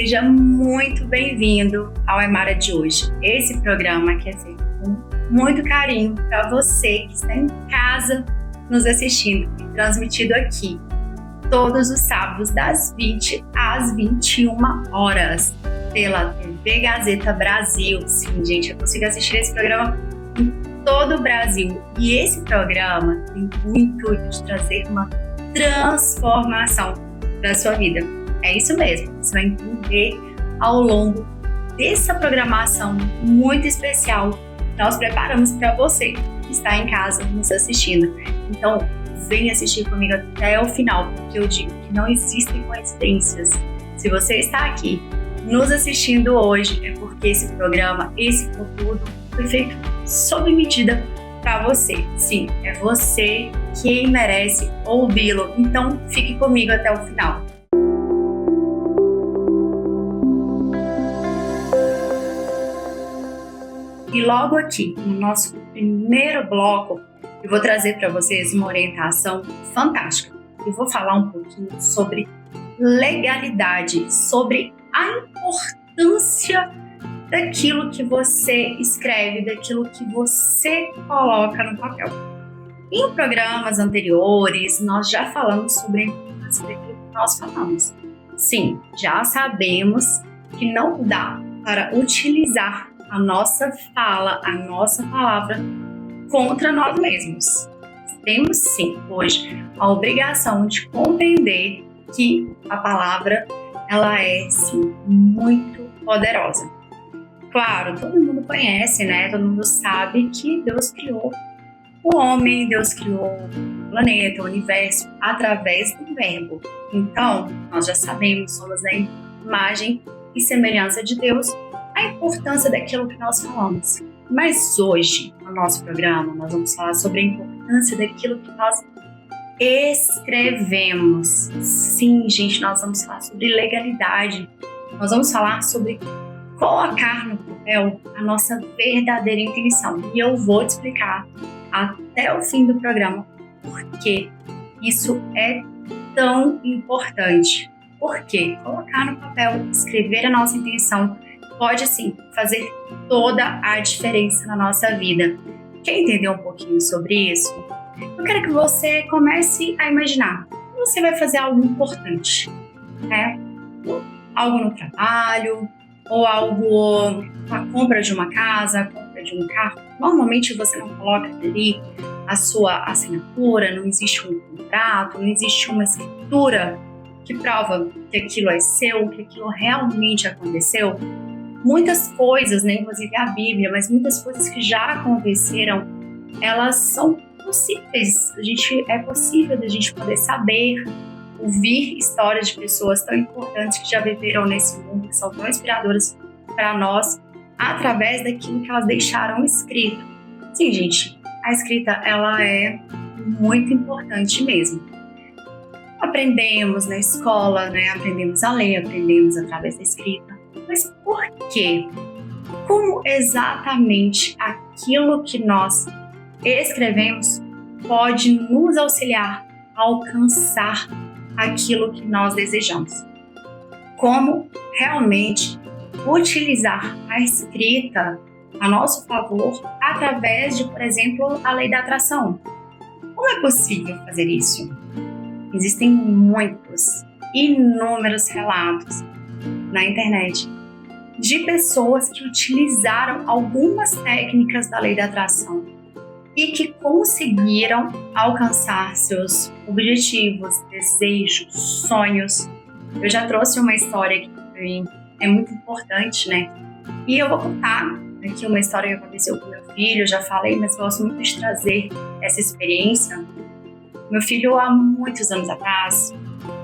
seja muito bem-vindo ao Emara de hoje. Esse programa que é feito com muito carinho para você que está em casa nos assistindo e transmitido aqui todos os sábados das 20 às 21 horas pela TV Gazeta Brasil. Sim, gente, eu consigo assistir esse programa em todo o Brasil e esse programa tem o intuito de trazer uma transformação para a sua vida. É isso mesmo, você vai entender ao longo dessa programação muito especial que nós preparamos para você que está em casa nos assistindo. Então, vem assistir comigo até o final, porque eu digo que não existem coincidências. Se você está aqui nos assistindo hoje, é porque esse programa, esse conteúdo foi feito sob medida para você. Sim, é você quem merece ouvi-lo. Então, fique comigo até o final. E logo aqui, no nosso primeiro bloco, eu vou trazer para vocês uma orientação fantástica. Eu vou falar um pouquinho sobre legalidade, sobre a importância daquilo que você escreve, daquilo que você coloca no papel. Em programas anteriores, nós já falamos sobre a importância daquilo que nós falamos. Sim, já sabemos que não dá para utilizar a nossa fala, a nossa palavra contra nós mesmos. Temos sim, hoje, a obrigação de compreender que a palavra, ela é sim muito poderosa. Claro, todo mundo conhece, né? Todo mundo sabe que Deus criou o homem, Deus criou o planeta, o universo, através do verbo. Então, nós já sabemos, somos a imagem e semelhança de Deus, a importância daquilo que nós falamos. Mas hoje, no nosso programa, nós vamos falar sobre a importância daquilo que nós escrevemos. Sim, gente, nós vamos falar sobre legalidade. Nós vamos falar sobre colocar no papel a nossa verdadeira intenção. E eu vou te explicar até o fim do programa por que isso é tão importante. Porque colocar no papel, escrever a nossa intenção, pode, sim, fazer toda a diferença na nossa vida. Quer entender um pouquinho sobre isso? Eu quero que você comece a imaginar que você vai fazer algo importante, né? Algo no trabalho, ou algo, a compra de uma casa, a compra de um carro. Normalmente você não coloca ali a sua assinatura, não existe um contrato, não existe uma escritura que prova que aquilo é seu, que aquilo realmente aconteceu. Muitas coisas, né, inclusive a Bíblia, mas muitas coisas que já aconteceram, elas são possíveis. É possível da gente poder saber, ouvir histórias de pessoas tão importantes que já viveram nesse mundo, que são tão inspiradoras para nós, através daquilo que elas deixaram escrito. Sim, gente, a escrita, ela é muito importante mesmo. Aprendemos na escola, né, aprendemos a ler, aprendemos através da escrita. Mas por quê? Como exatamente aquilo que nós escrevemos pode nos auxiliar a alcançar aquilo que nós desejamos? Como realmente utilizar a escrita a nosso favor através de, por exemplo, a lei da atração? Como é possível fazer isso? Existem inúmeros relatos na internet de pessoas que utilizaram algumas técnicas da lei da atração e que conseguiram alcançar seus objetivos, desejos, sonhos. Eu já trouxe uma história que para mim é muito importante, né? E eu vou contar aqui uma história que aconteceu com meu filho. Eu já falei, mas gosto muito de trazer essa experiência. Meu filho, há muitos anos atrás,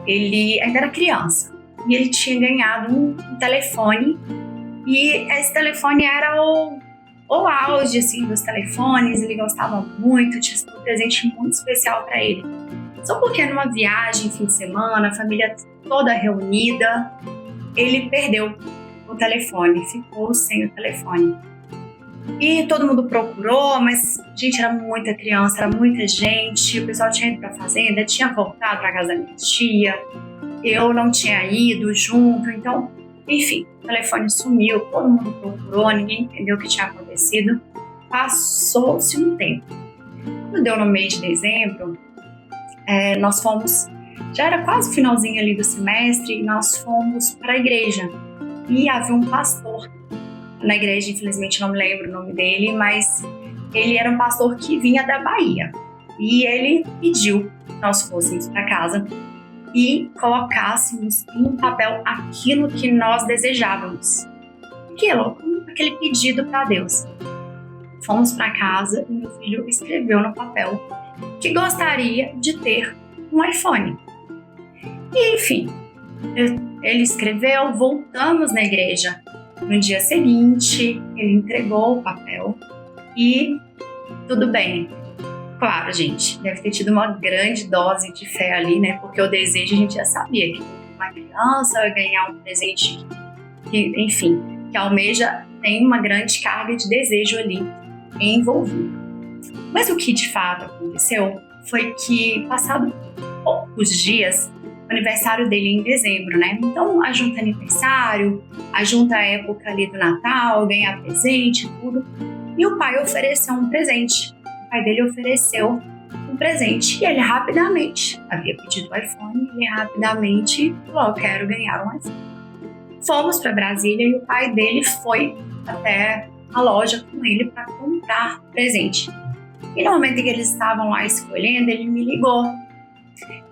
ele ainda era criança e ele tinha ganhado um telefone. E esse telefone era o auge assim, dos telefones, ele gostava muito, tinha sido um presente muito especial para ele. Só porque numa viagem, fim de semana, a família toda reunida, ele perdeu o telefone, ficou sem o telefone. E todo mundo procurou, mas, gente, era muita criança, era muita gente, o pessoal tinha ido para a fazenda, tinha voltado para casa da minha tia, eu não tinha ido junto, então Enfim, o telefone sumiu, todo mundo procurou, ninguém entendeu o que tinha acontecido. Passou-se um tempo. Quando deu no mês de dezembro, nós fomos, já era quase o finalzinho ali do semestre, e nós fomos para a igreja. E havia um pastor na igreja, infelizmente não me lembro o nome dele, mas ele era um pastor que vinha da Bahia. E ele pediu que nós fôssemos para casa e colocássemos em um papel aquilo que nós desejávamos. Aquele pedido para Deus. Fomos para casa e meu filho escreveu no papel que gostaria de ter um iPhone. E, enfim, ele escreveu, voltamos na igreja. No dia seguinte, ele entregou o papel e tudo bem. Claro, gente, deve ter tido uma grande dose de fé ali, né? Porque o desejo a gente já sabia que uma criança vai ganhar um presente que almeja, tem uma grande carga de desejo ali envolvido. Mas o que de fato aconteceu foi que, passado poucos dias, o aniversário dele é em dezembro, né? Então, a junta aniversário, a junta época ali do Natal, ganhar presente, tudo. E o pai ofereceu um presente. O pai dele ofereceu um presente. E ele rapidamente, havia pedido o iPhone, e ele rapidamente falou, eu quero ganhar um iPhone. Fomos para Brasília e o pai dele foi até a loja com ele para comprar presente. E no momento em que eles estavam lá escolhendo, ele me ligou.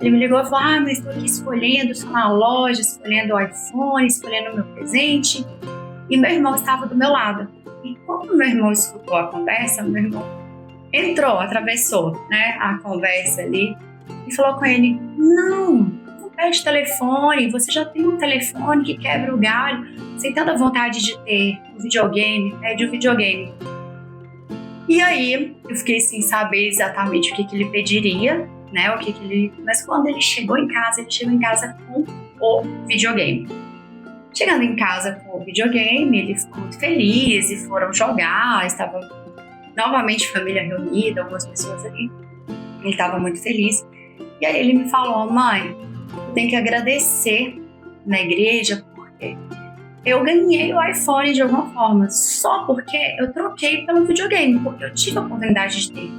Ele me ligou e falou, mas estou aqui escolhendo, estou na loja, escolhendo o iPhone, escolhendo o meu presente. E meu irmão estava do meu lado. E quando meu irmão escutou a conversa, meu irmão entrou, atravessou, né, a conversa ali e falou com ele, não pede telefone, você já tem um telefone que quebra o galho, sem tanta vontade de ter um videogame, pede um videogame. E aí, eu fiquei sem saber exatamente o que ele pediria, né, mas quando ele chegou em casa com o videogame. Chegando em casa com o videogame, ele ficou muito feliz e foram jogar, estava novamente família reunida, algumas pessoas ali, ele estava muito feliz. E aí ele me falou, mãe, eu tenho que agradecer na igreja porque eu ganhei o iPhone de alguma forma, só porque eu troquei pelo videogame, porque eu tive a oportunidade de ter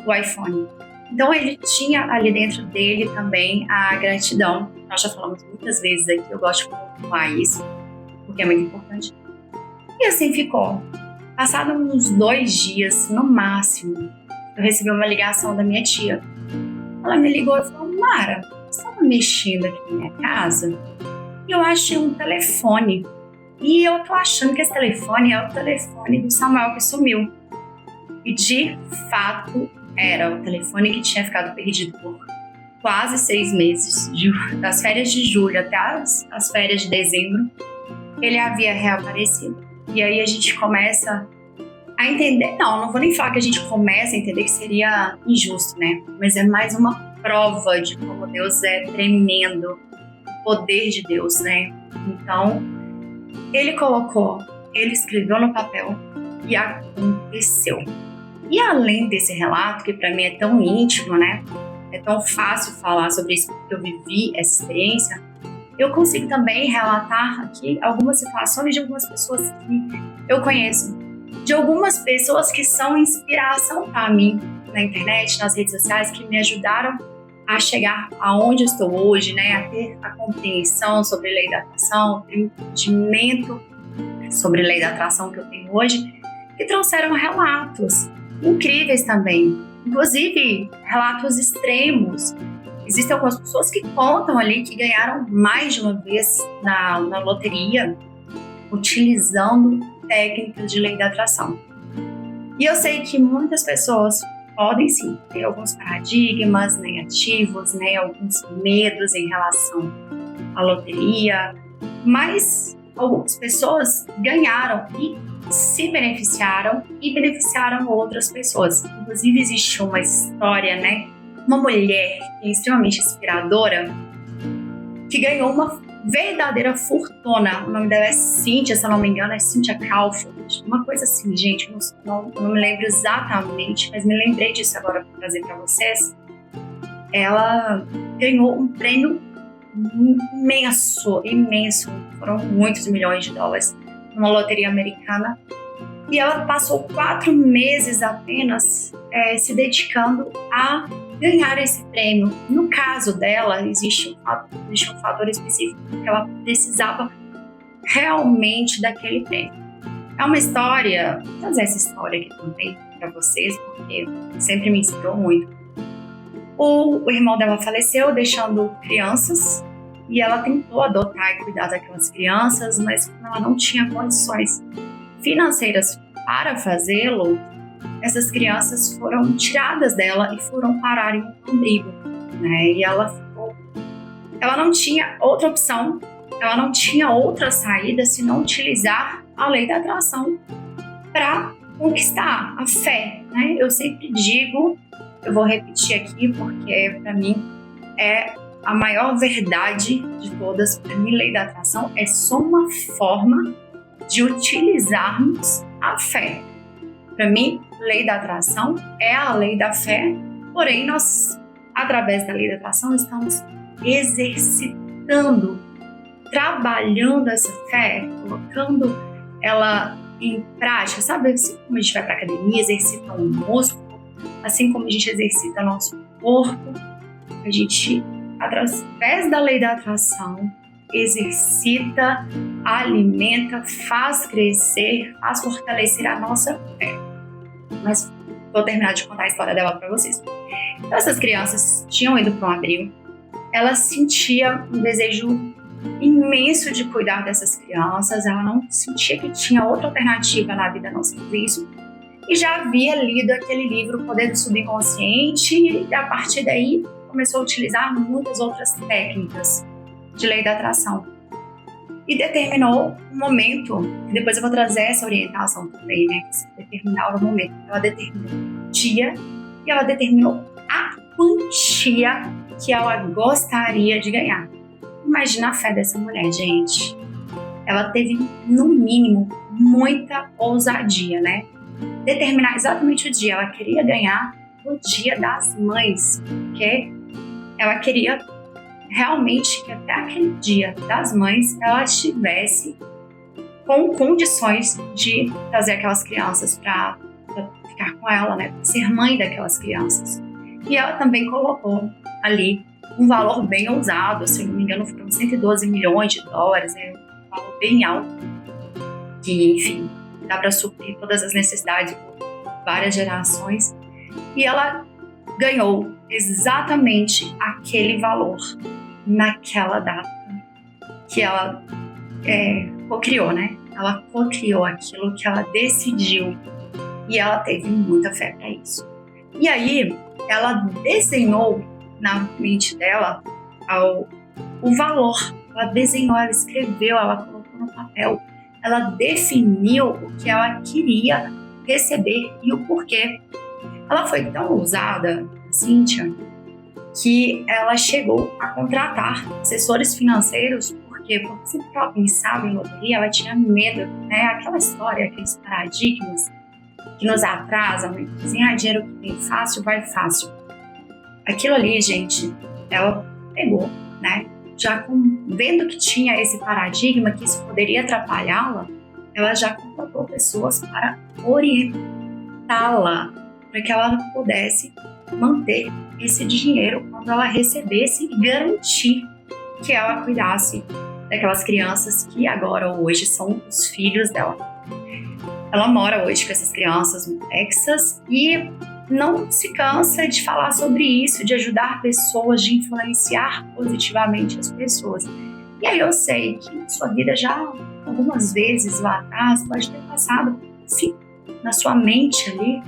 o iPhone. Então ele tinha ali dentro dele também a gratidão. Nós já falamos muitas vezes aqui, eu gosto de pontuar isso, porque é muito importante. E assim ficou. Passados uns 2 dias, no máximo, eu recebi uma ligação da minha tia. Ela me ligou e falou, Mara, você estava mexendo aqui na minha casa e eu achei um telefone. E eu tô achando que esse telefone é o telefone do Samuel que sumiu. E de fato era o telefone que tinha ficado perdido por quase 6 meses, das férias de julho até as férias de dezembro, ele havia reaparecido. E aí a gente começa a entender, não vou nem falar que a gente começa a entender que seria injusto, né? Mas é mais uma prova de como Deus é tremendo, o poder de Deus, né? Então, ele escreveu no papel e aconteceu. E além desse relato, que para mim é tão íntimo, né? É tão fácil falar sobre isso porque eu vivi essa experiência, eu consigo também relatar aqui algumas situações de algumas pessoas que eu conheço, de algumas pessoas que são inspiração para mim na internet, nas redes sociais, que me ajudaram a chegar aonde eu estou hoje, né, a ter a compreensão sobre a lei da atração, o entendimento sobre a lei da atração que eu tenho hoje, que trouxeram relatos incríveis também, inclusive relatos extremos. Existem algumas pessoas que contam ali que ganharam mais de uma vez na loteria utilizando técnicas de lei da atração. E eu sei que muitas pessoas podem sim ter alguns paradigmas negativos, né, alguns medos em relação à loteria, mas algumas pessoas ganharam e se beneficiaram e beneficiaram outras pessoas. Inclusive existe uma história, né, uma mulher que é extremamente inspiradora, que ganhou uma verdadeira fortuna. O nome dela é Cíntia, se eu não me engano, é Cíntia Kaufeld. Uma coisa assim, gente, não me lembro exatamente, mas me lembrei disso agora para trazer para vocês. Ela ganhou um prêmio imenso, foram muitos milhões de dólares numa loteria americana. E ela passou 4 meses apenas se dedicando a ganhar esse prêmio. No caso dela, existe um fator específico, que ela precisava realmente daquele prêmio. É uma história, vou trazer essa história aqui também para vocês, porque sempre me inspirou muito. O irmão dela faleceu, deixando crianças, e ela tentou adotar e cuidar daquelas crianças, mas como ela não tinha condições financeiras para fazê-lo, essas crianças foram tiradas dela e foram parar em um abrigo, né? E ela não tinha outra opção, ela não tinha outra saída se não utilizar a lei da atração para conquistar a fé, né? Eu sempre digo, eu vou repetir aqui porque para mim é a maior verdade de todas. Para mim, lei da atração é só uma forma de utilizarmos a fé. Para mim, lei da atração é a lei da fé, porém nós, através da lei da atração, estamos exercitando, trabalhando essa fé, colocando ela em prática. Sabe assim como a gente vai para a academia, exercita um músculo, assim como a gente exercita nosso corpo, a gente, através da lei da atração, exercita, alimenta, faz crescer, faz fortalecer a nossa fé. Mas vou terminar de contar a história dela para vocês. Então, essas crianças tinham ido para um abrigo, ela sentia um desejo imenso de cuidar dessas crianças, ela não sentia que tinha outra alternativa na vida a não ser isso, e já havia lido aquele livro, O Poder do Subconsciente, e a partir daí começou a utilizar muitas outras técnicas de lei da atração. E determinou um momento, e depois eu vou trazer essa orientação também, né? Que determinar o momento. Ela determinou o dia e ela determinou a quantia que ela gostaria de ganhar. Imagina a fé dessa mulher, gente. Ela teve, no mínimo, muita ousadia, né? Determinar exatamente o dia. Ela queria ganhar no Dia das Mães, porque ela queria realmente que até aquele Dia das Mães ela estivesse com condições de trazer aquelas crianças para ficar com ela, né? Pra ser mãe daquelas crianças. E ela também colocou ali um valor bem ousado, se não me engano foram 112 milhões de dólares, né? Um valor bem alto, que enfim, dá para suprir todas as necessidades por várias gerações. E ela ganhou exatamente aquele valor naquela data que ela co-criou, né? Ela co-criou aquilo que ela decidiu e ela teve muita fé para isso. E aí ela desenhou na mente dela o valor. Ela desenhou, ela escreveu, ela colocou no papel, ela definiu o que ela queria receber e o porquê. Ela foi tão ousada, Cíntia, que ela chegou a contratar assessores financeiros, porque você pensava em loteria, ela tinha medo, né? Aquela história, aqueles paradigmas que nos atrasam, né? Assim, dinheiro que vem fácil, vai fácil. Aquilo ali, gente, ela pegou, né? Já vendo que tinha esse paradigma, que isso poderia atrapalhá-la, ela já contratou pessoas para orientá-la, para que ela pudesse manter esse dinheiro quando ela recebesse e garantir que ela cuidasse daquelas crianças que agora, hoje, são os filhos dela. Ela mora hoje com essas crianças no Texas e não se cansa de falar sobre isso, de ajudar pessoas, de influenciar positivamente as pessoas. E aí eu sei que sua vida já, algumas vezes lá atrás, pode ter passado, sim, na sua mente ali,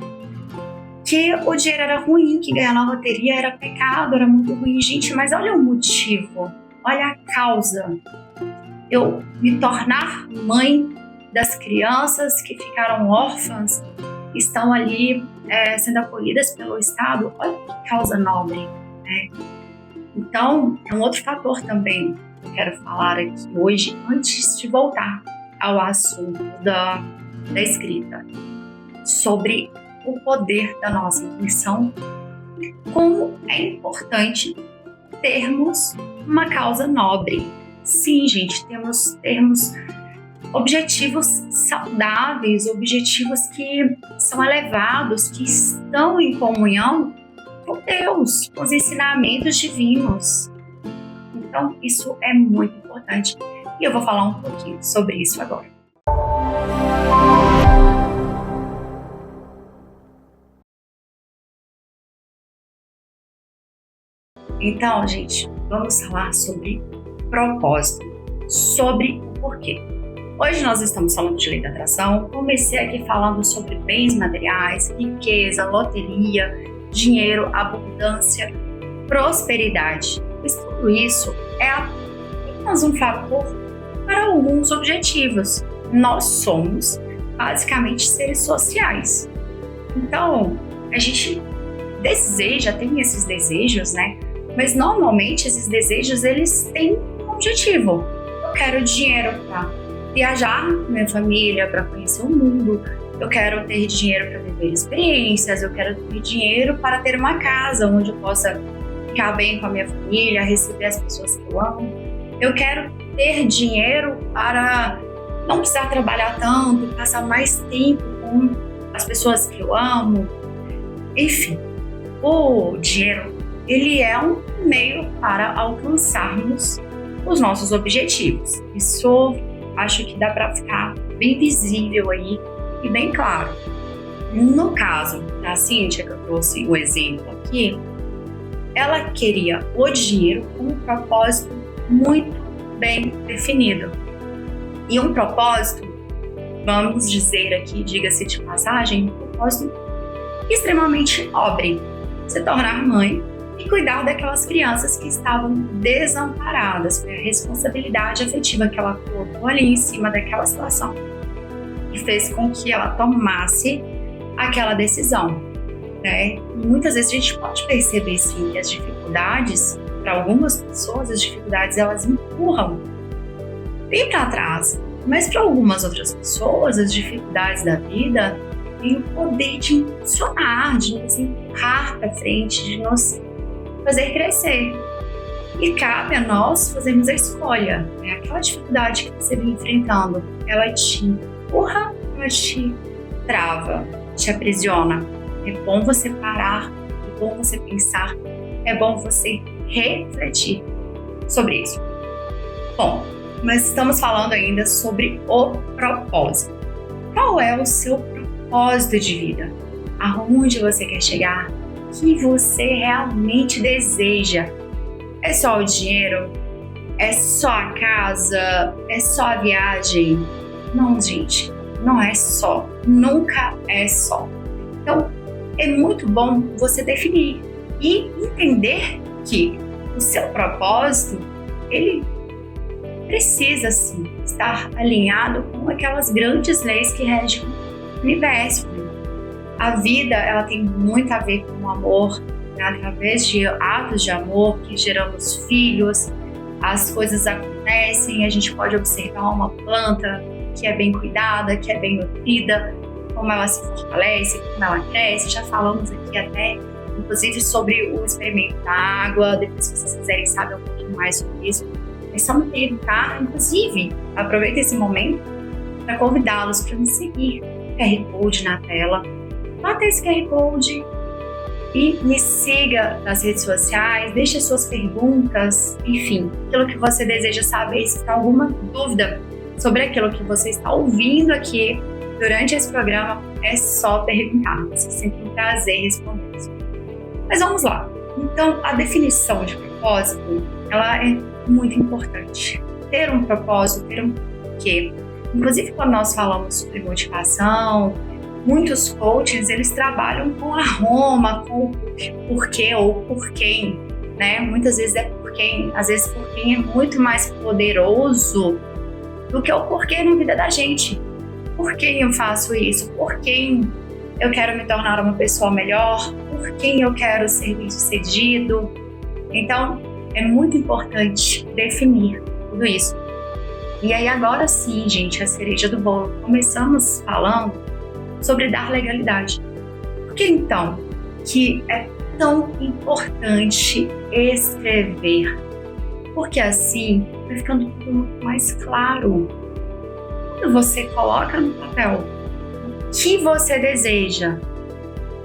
que o dinheiro era ruim, que ganhar na loteria era pecado, era muito ruim. Gente, mas olha o motivo, olha a causa. Eu me tornar mãe das crianças que ficaram órfãs, estão ali sendo acolhidas pelo Estado, olha que causa nobre, né? Então, é um outro fator também que eu quero falar aqui hoje, antes de voltar ao assunto da escrita, sobre o poder da nossa intuição, como é importante termos uma causa nobre. Sim, gente, temos objetivos saudáveis, objetivos que são elevados, que estão em comunhão com Deus, com os ensinamentos divinos. Então, isso é muito importante. E eu vou falar um pouquinho sobre isso agora. Então, gente, vamos falar sobre propósito, sobre o porquê. Hoje nós estamos falando de lei da atração. Comecei aqui falando sobre bens materiais, riqueza, loteria, dinheiro, abundância, prosperidade. Mas tudo isso é apenas um fator para alguns objetivos. Nós somos basicamente seres sociais. Então, a gente deseja, tem esses desejos, né? Mas normalmente esses desejos, eles têm um objetivo. Eu quero dinheiro para viajar com minha família, para conhecer o mundo. Eu quero ter dinheiro para viver experiências. Eu quero ter dinheiro para ter uma casa onde eu possa ficar bem com a minha família, receber as pessoas que eu amo. Eu quero ter dinheiro para não precisar trabalhar tanto, passar mais tempo com as pessoas que eu amo. Enfim, o dinheiro, ele é um meio para alcançarmos os nossos objetivos. Isso acho que dá para ficar bem visível aí e bem claro. No caso da Cíntia, que eu trouxe o exemplo aqui, ela queria o dinheiro com um propósito muito bem definido. E um propósito, vamos dizer aqui, diga-se de passagem, um propósito extremamente nobre: se tornar mãe e cuidar daquelas crianças que estavam desamparadas. Foi a responsabilidade afetiva que ela colocou ali em cima daquela situação que fez com que ela tomasse aquela decisão, né? E muitas vezes a gente pode perceber, sim, que as dificuldades, para algumas pessoas, as dificuldades elas empurram bem para trás, mas para algumas outras pessoas, as dificuldades da vida têm o poder de impulsionar, de nos empurrar para frente, de nos fazer crescer. E cabe a nós fazermos a escolha, né? Aquela dificuldade que você vem enfrentando, ela te empurra, ela te trava, te aprisiona. É bom você parar, é bom você pensar, é bom você refletir sobre isso. Bom, mas estamos falando ainda sobre o propósito. Qual é o seu propósito de vida? Aonde você quer chegar? O que você realmente deseja? É só o dinheiro? É só a casa? É só a viagem? Não, gente, não é só. Nunca é só. Então, é muito bom você definir e entender que o seu propósito, ele precisa, sim, estar alinhado com aquelas grandes leis que regem o universo. A vida, ela tem muito a ver com o amor, né? Através de atos de amor que geramos filhos, as coisas acontecem, a gente pode observar uma planta que é bem cuidada, que é bem nutrida, como ela se fortalece, como ela cresce. Já falamos aqui até, inclusive, sobre o experimento da água. Depois, se vocês quiserem saber um pouquinho mais sobre isso, é só me perguntar. Inclusive, aproveita esse momento para convidá-los para me seguir. QR Code na tela. Bota esse QR Code e me siga nas redes sociais, deixe suas perguntas, enfim, aquilo que você deseja saber. Se tem alguma dúvida sobre aquilo que você está ouvindo aqui durante esse programa, é só perguntar. É sempre um prazer responder isso. Mas vamos lá. Então, a definição de propósito, ela é muito importante. Ter um propósito, ter um porquê. Inclusive, quando nós falamos sobre motivação, muitos coaches, eles trabalham com a Roma, com o porquê ou por quem, né? Muitas vezes é por quem, às vezes por quem é muito mais poderoso do que o porquê na vida da gente. Por quem eu faço isso? Por quem eu quero me tornar uma pessoa melhor? Por quem eu quero ser bem-sucedido? Então, é muito importante definir tudo isso. E aí agora sim, gente, a cereja do bolo. Começamos falando sobre dar legalidade. Por que então que é tão importante escrever porque assim vai ficando tudo muito mais claro. Quando você coloca no papel o que você deseja,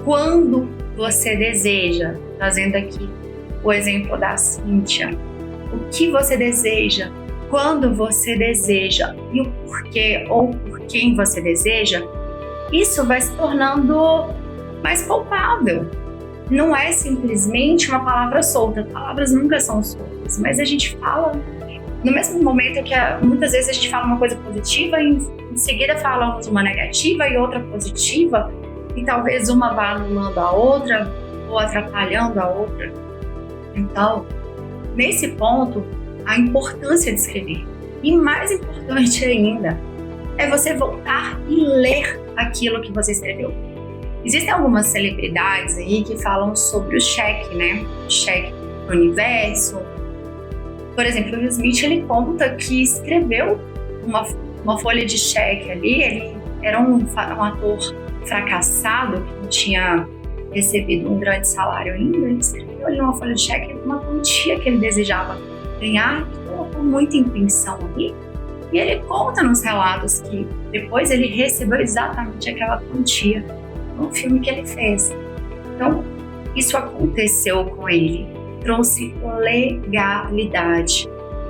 quando você deseja, trazendo aqui o exemplo da Cíntia, o que você deseja, quando você deseja e o porquê ou por quem você deseja, isso vai se tornando mais palpável. Não é simplesmente uma palavra solta. Palavras nunca são soltas, mas a gente fala no mesmo momento que muitas vezes a gente fala uma coisa positiva e em seguida falamos uma negativa e outra positiva, e talvez uma vá anulando a outra ou atrapalhando a outra. Então, nesse ponto, a importância de escrever. E mais importante ainda, é você voltar e ler aquilo que você escreveu. Existem algumas celebridades aí que falam sobre o cheque, né? O cheque do universo. Por exemplo, o Will Smith, ele conta que escreveu uma folha de cheque ali. Ele era um ator fracassado, que não tinha recebido um grande salário ainda. Ele escreveu ali uma folha de cheque, uma quantia que ele desejava ganhar, e colocou muita intenção ali. E ele conta nos relatos que depois ele recebeu exatamente aquela quantia no filme que ele fez. Então, isso aconteceu com ele, trouxe legalidade.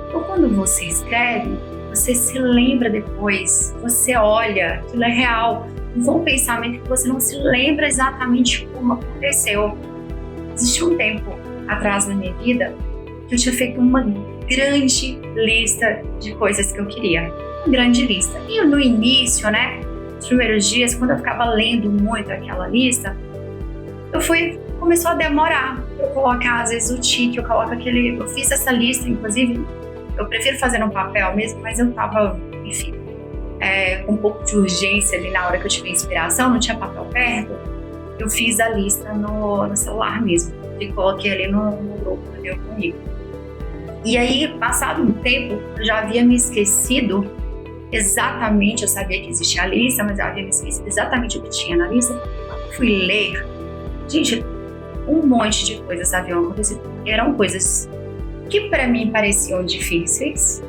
Então, quando você escreve, você se lembra depois, você olha, aquilo é real. Não foi um pensamento que você não se lembra exatamente como aconteceu. Existiu um tempo atrás na minha vida que eu tinha feito uma grande lista de coisas que eu queria. Uma grande lista. E no início, né, nos primeiros dias, quando eu ficava lendo muito aquela lista, começou a demorar para eu colocar, às vezes, o tique, eu fiz essa lista, inclusive, eu prefiro fazer no papel mesmo, mas eu tava, enfim, com um pouco de urgência ali na hora que eu tive inspiração, não tinha papel perto, eu fiz a lista no celular mesmo, e coloquei ali no grupo que veio comigo. E aí, passado um tempo, eu já havia me esquecido exatamente, eu sabia que existia a lista, mas eu havia me esquecido exatamente o que tinha na lista. Fui ler, gente, um monte de coisas haviam acontecido. Eram coisas que para mim pareciam difíceis,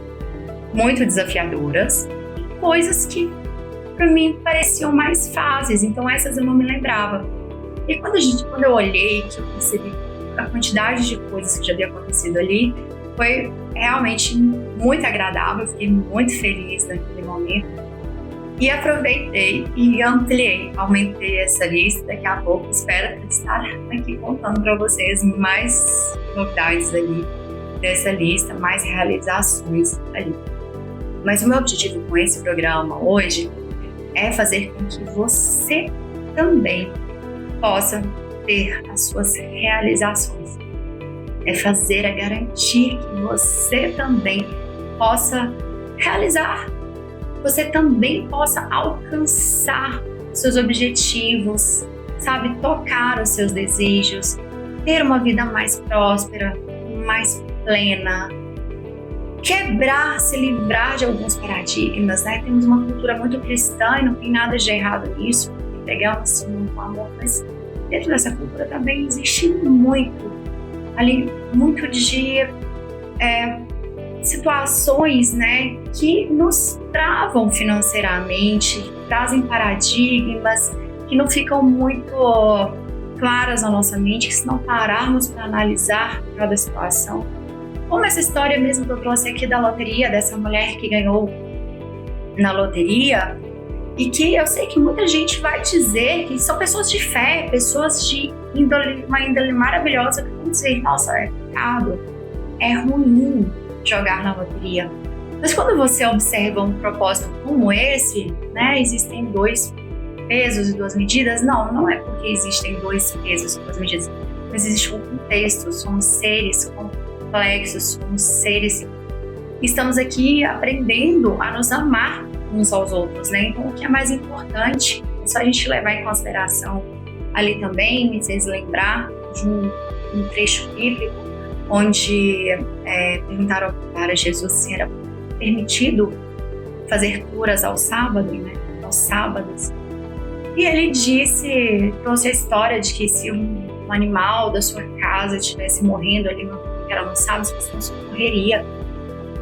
muito desafiadoras, e coisas que para mim pareciam mais fáceis, então essas eu não me lembrava. E quando eu olhei, que eu percebi a quantidade de coisas que já havia acontecido ali, foi realmente muito agradável, eu fiquei muito feliz naquele momento. E aproveitei e aumentei essa lista. Daqui a pouco espero estar aqui contando para vocês mais novidades ali dessa lista, mais realizações ali. Mas o meu objetivo com esse programa hoje é fazer com que você também possa ter as suas realizações. É garantir que você também possa realizar, você também possa alcançar seus objetivos, sabe, tocar os seus desejos, ter uma vida mais próspera, mais plena, se livrar de alguns paradigmas, né? Temos uma cultura muito cristã e não tem nada de errado nisso, pegamos muito amor, mas dentro dessa cultura também existe muito de situações, né, que nos travam financeiramente, trazem paradigmas que não ficam muito claras na nossa mente, que se não pararmos para analisar cada situação. Como essa história mesmo que eu trouxe aqui da loteria, dessa mulher que ganhou na loteria, e que eu sei que muita gente vai dizer que são pessoas de fé, pessoas de uma índole maravilhosa, que vão dizer, nossa, é pecado, é ruim jogar na loteria. Mas quando você observa um propósito como esse, né, existem 2 pesos e 2 medidas, não é porque existem 2 pesos e 2 medidas, mas existe um contexto, somos seres complexos, somos seres que estamos aqui aprendendo a nos amar uns aos outros, né? Então, o que é mais importante é só a gente levar em consideração ali também, me fez lembrar de um trecho bíblico onde perguntaram para Jesus se era permitido fazer curas ao sábado, né? Aos sábados. E ele trouxe a história de que se um animal da sua casa estivesse morrendo ali naquela ela não sabe se você não socorreria.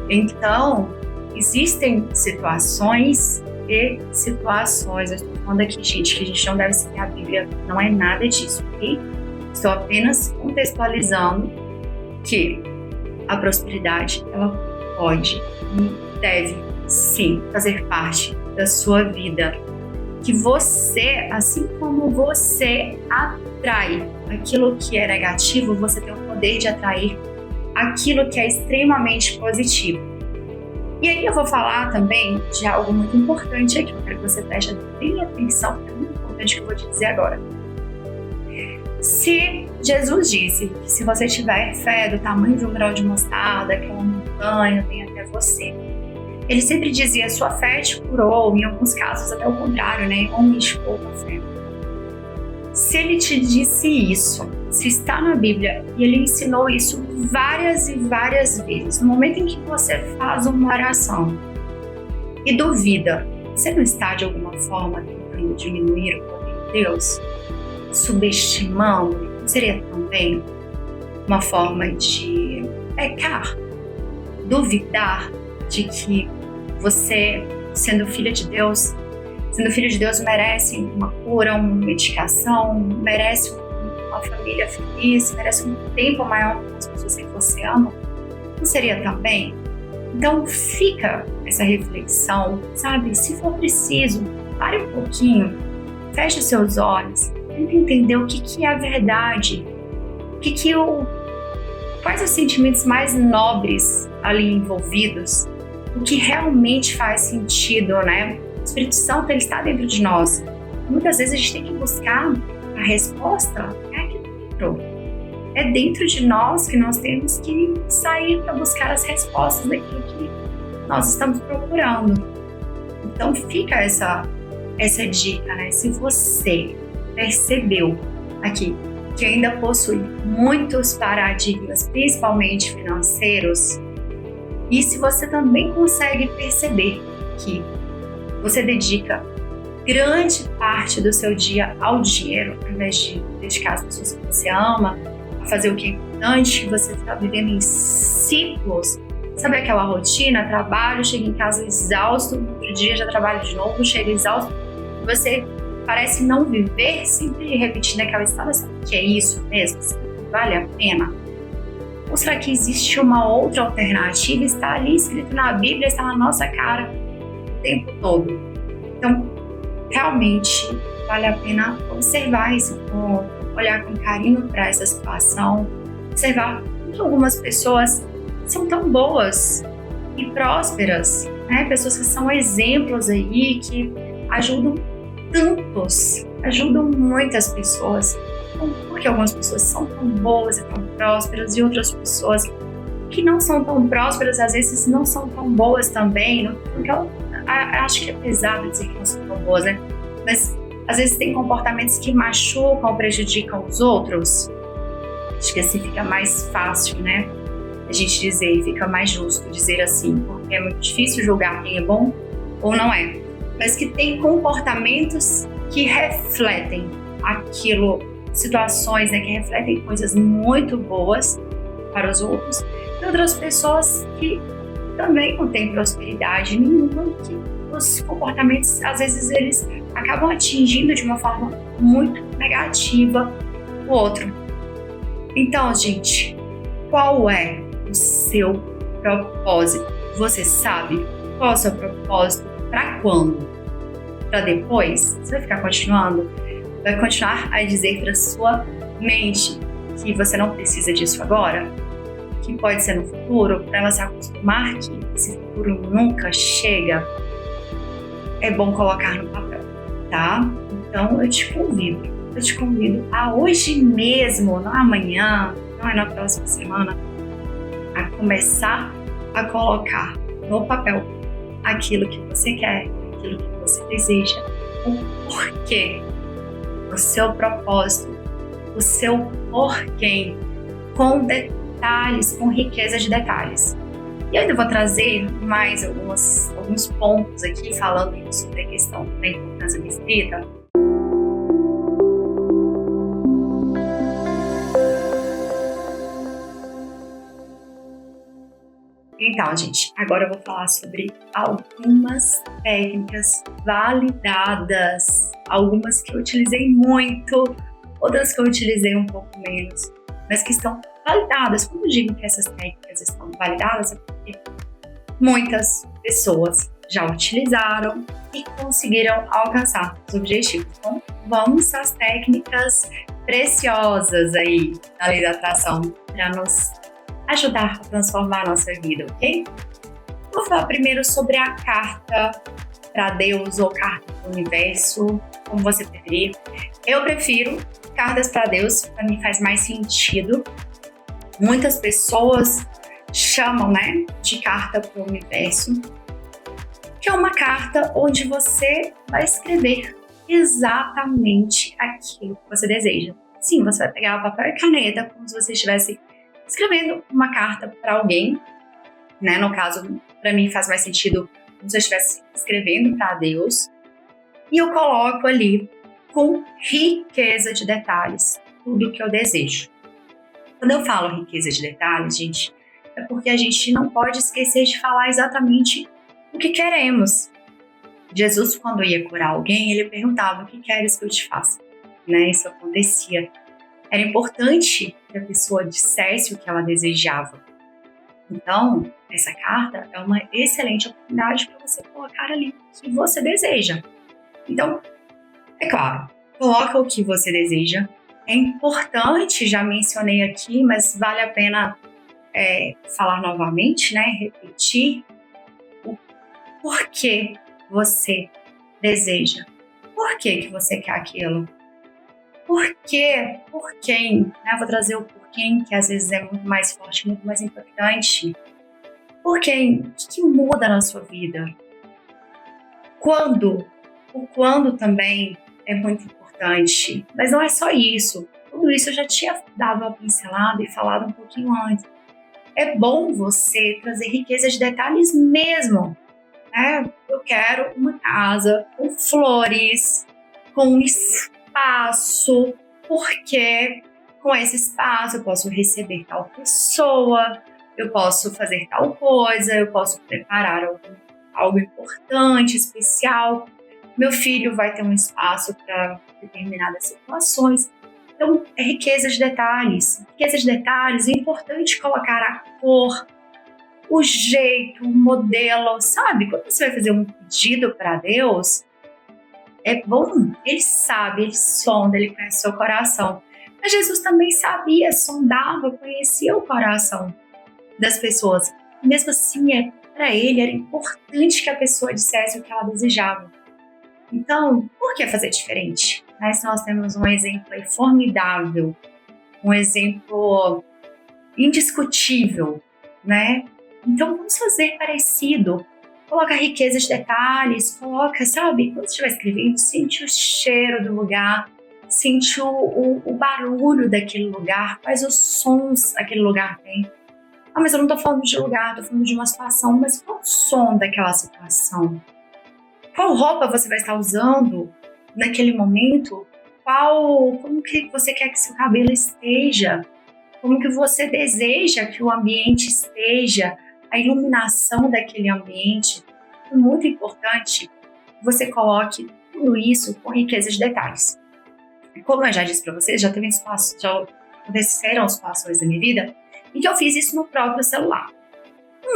Então, existem situações e situações. Eu estou falando aqui, gente, que a gente não deve seguir a Bíblia, não é nada disso, ok? Estou apenas contextualizando que a prosperidade, ela pode e deve, sim, fazer parte da sua vida. Que você, assim como você atrai aquilo que é negativo, você tem o poder de atrair aquilo que é extremamente positivo. E aí eu vou falar também de algo muito importante aqui, eu quero que você preste bem atenção, é muito importante o que eu vou te dizer agora. Se Jesus disse que se você tiver fé do tamanho de um grão de mostarda, aquela montanha vem até você. Ele sempre dizia, sua fé te curou, em alguns casos até o contrário, né? Aumentou a fé. Se ele te disse isso, se está na Bíblia, e ele ensinou isso várias e várias vezes, no momento em que você faz uma oração e duvida, você não está de alguma forma tentando diminuir o poder de Deus? Subestimando? Seria também uma forma de pecar? Duvidar de que você, sendo filho de Deus, merece uma cura, uma medicação, merece uma família feliz, merece um tempo maior com as pessoas que você ama? Não seria também? Então fica essa reflexão, sabe? Se for preciso, pare um pouquinho, feche os seus olhos, tenta entender o que é a verdade, quais os sentimentos mais nobres ali envolvidos, o que realmente faz sentido, né? O Espírito Santo, ele está dentro de nós. Muitas vezes a gente tem que buscar a resposta aqui dentro. É dentro de nós que nós temos que sair para buscar as respostas daquilo que nós estamos procurando. Então fica essa dica, né? Se você percebeu aqui que ainda possui muitos paradigmas, principalmente financeiros, e se você também consegue perceber que você dedica grande parte do seu dia ao dinheiro, ao invés de dedicar às pessoas que você ama, a fazer o que é importante, que você está vivendo em ciclos, sabe aquela rotina, trabalho, chega em casa exausto, no outro dia já trabalha de novo, chega exausto, e você parece não viver, sempre repetindo aquela história, sabe o que é isso mesmo? Vale a pena? Ou será que existe uma outra alternativa? Está ali escrito na Bíblia, está na nossa cara o tempo todo. Então, realmente vale a pena observar esse ponto, olhar com carinho para essa situação, observar que algumas pessoas são tão boas e prósperas, né? Pessoas que são exemplos aí, que ajudam muitas pessoas. Então, por que algumas pessoas são tão boas e tão prósperas e outras pessoas que não são tão prósperas, às vezes não são tão boas também? Porque eu acho que é pesado dizer que não são tão boas, né? Mas às vezes tem comportamentos que machucam, prejudicam os outros. Acho que assim fica mais fácil, né? A gente dizer, fica mais justo dizer assim, porque é muito difícil julgar quem é bom ou não é. Mas que tem comportamentos que refletem aquilo, situações, né, que refletem coisas muito boas para os outros, e outras pessoas que também não têm prosperidade nenhuma, que os comportamentos, às vezes, eles acabam atingindo de uma forma muito negativa o outro. Então, gente, qual é o seu propósito? Você sabe qual é o seu propósito? Para quando? Para depois? Você vai ficar continuando? Vai continuar a dizer para sua mente que você não precisa disso agora? Que pode ser no futuro, para ela se acostumar que esse futuro nunca chega? É bom colocar no papel, tá? Então eu te convido a hoje mesmo, não amanhã, não é na próxima semana, a começar a colocar no papel aquilo que você quer, aquilo que você deseja, o porquê, o seu propósito, o seu porquê, com detalhes, com riqueza de detalhes. E eu ainda vou trazer mais alguns pontos aqui falando sobre a questão da importância da escrita. Então, gente, agora eu vou falar sobre algumas técnicas validadas, algumas que eu utilizei muito, outras que eu utilizei um pouco menos, mas que estão validadas. Quando eu digo que essas técnicas estão validadas, é porque muitas pessoas já utilizaram e conseguiram alcançar os objetivos. Então, vamos às técnicas preciosas aí da lei da atração para nos ajudar a transformar a nossa vida, ok? Vou falar primeiro sobre a carta para Deus ou carta para o universo, como você preferir. Eu prefiro cartas para Deus, para mim faz mais sentido. Muitas pessoas chamam, de carta para o universo, que é uma carta onde você vai escrever exatamente aquilo que você deseja. Sim, você vai pegar papel e caneta, como se você estivesse escrevendo uma carta para alguém, No caso, para mim faz mais sentido como se eu estivesse escrevendo para Deus. E eu coloco ali com riqueza de detalhes tudo o que eu desejo. Quando eu falo riqueza de detalhes, gente, é porque a gente não pode esquecer de falar exatamente o que queremos. Jesus, quando ia curar alguém, ele perguntava: o que queres que eu te faça? Isso acontecia. Era importante que a pessoa dissesse o que ela desejava. Então, essa carta é uma excelente oportunidade para você colocar ali o que você deseja. Então, é claro, coloca o que você deseja. É importante, já mencionei aqui, mas vale a pena falar novamente, repetir o porquê você deseja. Por que você quer aquilo? Por quê? Por quem? Vou trazer o porquê, que às vezes é muito mais forte, muito mais importante. Por quem? O que muda na sua vida? Quando? O quando também é muito importante. Mas não é só isso. Tudo isso eu já tinha dado uma pincelada e falado um pouquinho antes. É bom você trazer riqueza de detalhes mesmo. Eu quero uma casa com flores, com espaço, porque com esse espaço eu posso receber tal pessoa, eu posso fazer tal coisa, eu posso preparar algo importante, especial. Meu filho vai ter um espaço para determinadas situações. Então, é riqueza de detalhes. Riqueza de detalhes, é importante colocar a cor, o jeito, o modelo, sabe? Quando você vai fazer um pedido para Deus, é bom, ele sabe, ele sonda, ele conhece o seu coração. Mas Jesus também sabia, sondava, conhecia o coração das pessoas. E mesmo assim, para ele era importante que a pessoa dissesse o que ela desejava. Então, por que fazer diferente? Se nós temos um exemplo aí formidável, um exemplo indiscutível, Então, vamos fazer parecido. Coloca riqueza de detalhes, coloca, sabe? Quando você estiver escrevendo, sente o cheiro do lugar, sente o barulho daquele lugar, quais os sons aquele lugar tem. Ah, mas eu não estou falando de lugar, estou falando de uma situação, mas qual o som daquela situação? Qual roupa você vai estar usando naquele momento? Como que você quer que seu cabelo esteja? Como que você deseja que o ambiente esteja? A iluminação daquele ambiente. É muito importante que você coloque tudo isso com riqueza de detalhes. Como eu já disse para vocês, já aconteceram situações da minha vida em que eu fiz isso no próprio celular.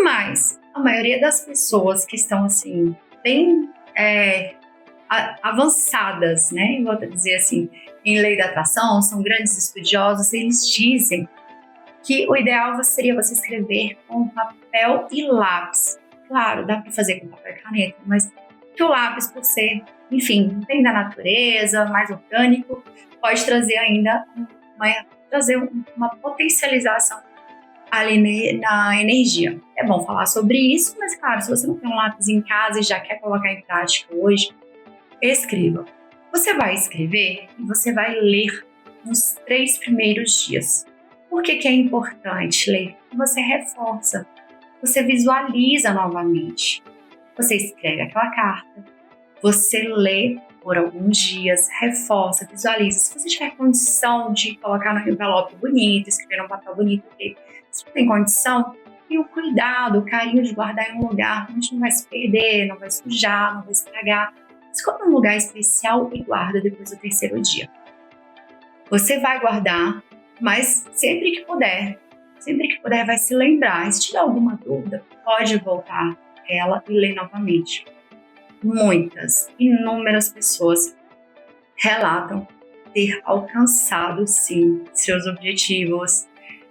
Mas a maioria das pessoas que estão assim, bem avançadas, vou dizer assim, em lei da atração, são grandes estudiosos, eles dizem que o ideal seria você escrever com papel e lápis. Claro, dá para fazer com papel e caneta, mas que o lápis, por ser, enfim, bem da natureza, mais orgânico, pode trazer ainda uma potencialização ali na energia. É bom falar sobre isso, mas claro, se você não tem um lápis em casa e já quer colocar em prática hoje, escreva. Você vai escrever e você vai ler nos 3 primeiros dias. Por que é importante ler? Você reforça, você visualiza novamente. Você escreve aquela carta, você lê por alguns dias, reforça, visualiza. Se você tiver condição de colocar no envelope bonito, escrever num papel bonito, porque se não tem condição, e o cuidado, o carinho de guardar em um lugar onde não vai se perder, não vai sujar, não vai estragar. Escolha um lugar especial e guarda depois do 3º dia. Você vai guardar, mas sempre que puder vai se lembrar. E se tiver alguma dúvida, pode voltar a ela e ler novamente. Inúmeras pessoas relatam ter alcançado, sim, seus objetivos,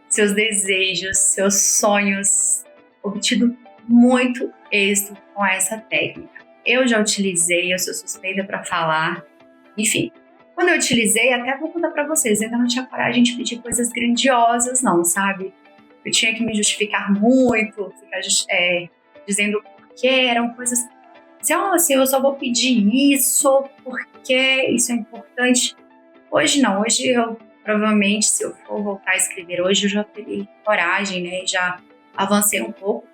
seus desejos, seus sonhos, obtido muito êxito com essa técnica. Eu já utilizei, eu sou suspeita para falar. Enfim, quando eu utilizei, até vou contar para vocês, ainda não tinha coragem de pedir coisas grandiosas, não, sabe? Eu tinha que me justificar muito, ficar dizendo que eram coisas... Assim, eu só vou pedir isso porque isso é importante. Hoje não, hoje eu provavelmente, se eu for voltar a escrever hoje, eu já terei coragem, né? Já avancei um pouco,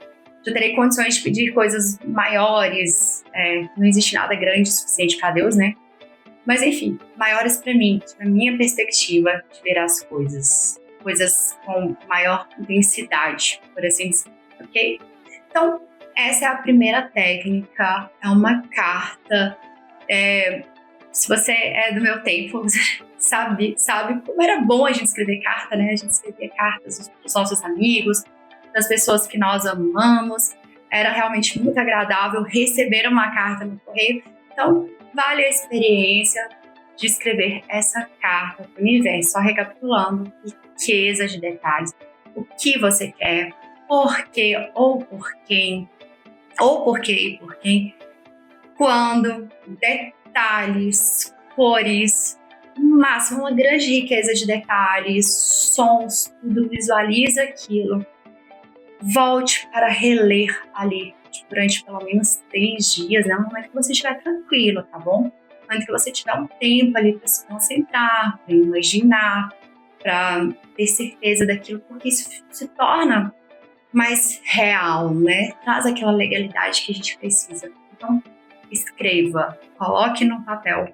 já terei condições de pedir coisas maiores. Não existe nada grande o suficiente para Deus, né? Mas enfim, maiores para mim, na minha perspectiva de ver as coisas com maior intensidade, por assim dizer, ok? Então, essa é a primeira técnica, é uma carta. Se você é do meu tempo, você sabe como era bom a gente escrever carta, né? A gente escrevia cartas dos nossos amigos, das pessoas que nós amamos. Era realmente muito agradável receber uma carta no correio. Então, vale a experiência de escrever essa carta para o universo, só recapitulando, riqueza de detalhes, o que você quer, por quê ou por quem, ou por quê e por quem, quando, detalhes, cores, máximo, uma grande riqueza de detalhes, sons, tudo, visualiza aquilo. Volte para reler ali durante pelo menos 3 dias, né? No momento que você estiver tranquilo, tá bom? No momento que você tiver um tempo ali para se concentrar, para imaginar, para ter certeza daquilo, porque isso se torna mais real, né? Traz aquela legalidade que a gente precisa. Então, escreva, coloque no papel,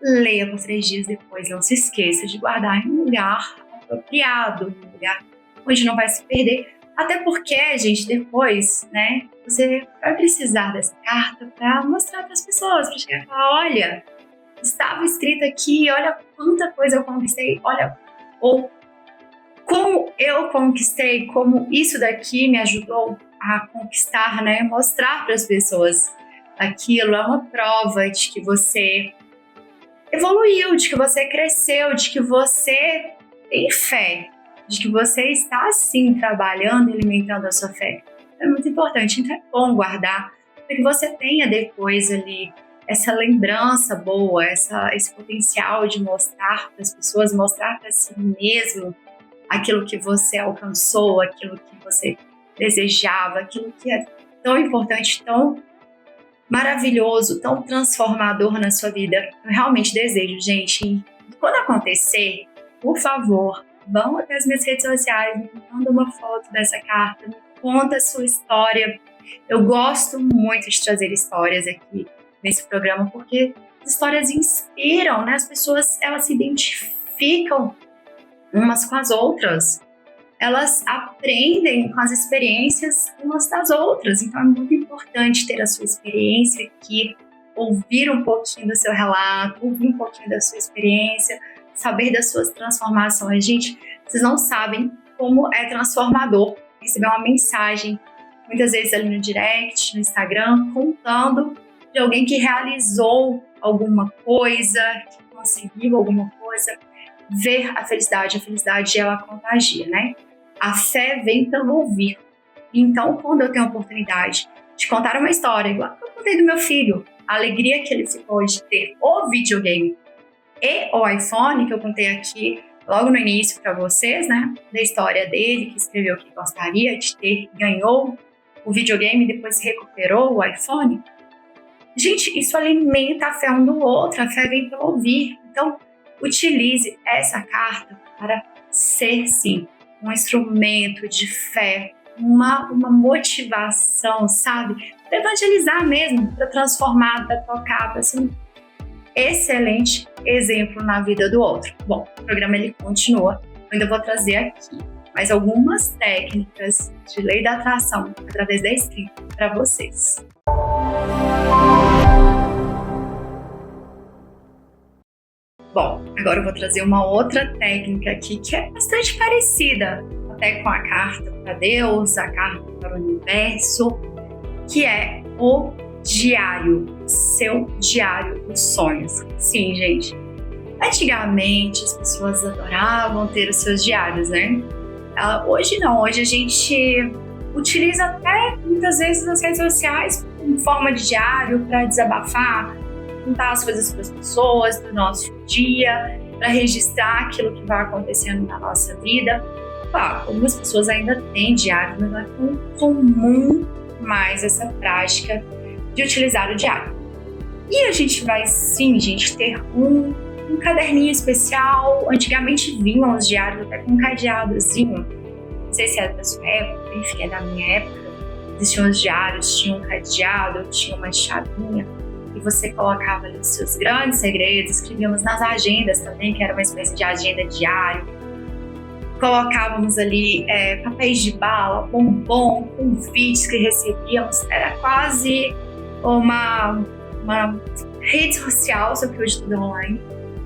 leia por 3 dias depois. Não se esqueça de guardar em um lugar apropriado, em um lugar onde não vai se perder. Até porque, gente, depois, né, você vai precisar dessa carta para mostrar para as pessoas, para chegar e falar, olha, estava escrito aqui, olha quanta coisa eu conquistei, olha, ou como eu conquistei, como isso daqui me ajudou a conquistar, né, mostrar para as pessoas aquilo. É uma prova de que você evoluiu, de que você cresceu, de que você tem fé, de que você está, sim, trabalhando e alimentando a sua fé. É muito importante, então é bom guardar, para que você tenha depois ali essa lembrança boa, esse potencial de mostrar para as pessoas, mostrar para si mesmo aquilo que você alcançou, aquilo que você desejava, aquilo que é tão importante, tão maravilhoso, tão transformador na sua vida. Eu realmente desejo, gente, e quando acontecer, por favor, vão até as minhas redes sociais, me manda uma foto dessa carta, me conta a sua história. Eu gosto muito de trazer histórias aqui nesse programa, porque as histórias inspiram, né? As pessoas, elas se identificam umas com as outras. Elas aprendem com as experiências umas das outras. Então é muito importante ter a sua experiência aqui, ouvir um pouquinho do seu relato, ouvir um pouquinho da sua experiência, saber das suas transformações. Gente, vocês não sabem como é transformador receber uma mensagem, muitas vezes ali no direct, no Instagram, contando de alguém que realizou alguma coisa, que conseguiu alguma coisa. Ver a felicidade ela contagia, né? A fé vem pelo ouvir. Então, quando eu tenho a oportunidade de contar uma história, igual que eu contei do meu filho, a alegria que ele ficou de ter o videogame e o iPhone, que eu contei aqui logo no início para vocês, né? Da história dele, que escreveu que gostaria de ter, ganhou o videogame e depois recuperou o iPhone. Gente, isso alimenta a fé um do outro, a fé vem pelo ouvir. Então, utilize essa carta para ser, sim, um instrumento de fé, uma motivação, sabe? Para evangelizar mesmo, para transformar, para tocar, para ser um excelente exemplo na vida do outro. Bom, o programa ele continua, eu ainda vou trazer aqui mais algumas técnicas de lei da atração através da escrita para vocês. Bom, agora eu vou trazer uma outra técnica aqui que é bastante parecida até com a carta para Deus, a carta para o universo, que é o diário, seu diário dos sonhos. Sim, gente. Antigamente as pessoas adoravam ter os seus diários, né? Hoje não, hoje a gente utiliza até muitas vezes as redes sociais como forma de diário para desabafar, contar as coisas para as pessoas do nosso dia, para registrar aquilo que vai acontecendo na nossa vida. Claro, algumas pessoas ainda têm diário, mas não é tão comum mais essa prática de utilizar o diário. E a gente vai sim, gente, ter um caderninho especial. Antigamente vinham os diários até com um cadeadozinho. Não sei se é da sua época, enfim, é da minha época. Existiam os diários, tinha um cadeado, tinha uma chavinha. E você colocava ali os seus grandes segredos, escrevíamos nas agendas também, que era uma espécie de agenda diário. Colocávamos ali papéis de bala, bombom, convites que recebíamos. Era quase uma rede social, só que hoje tudo online,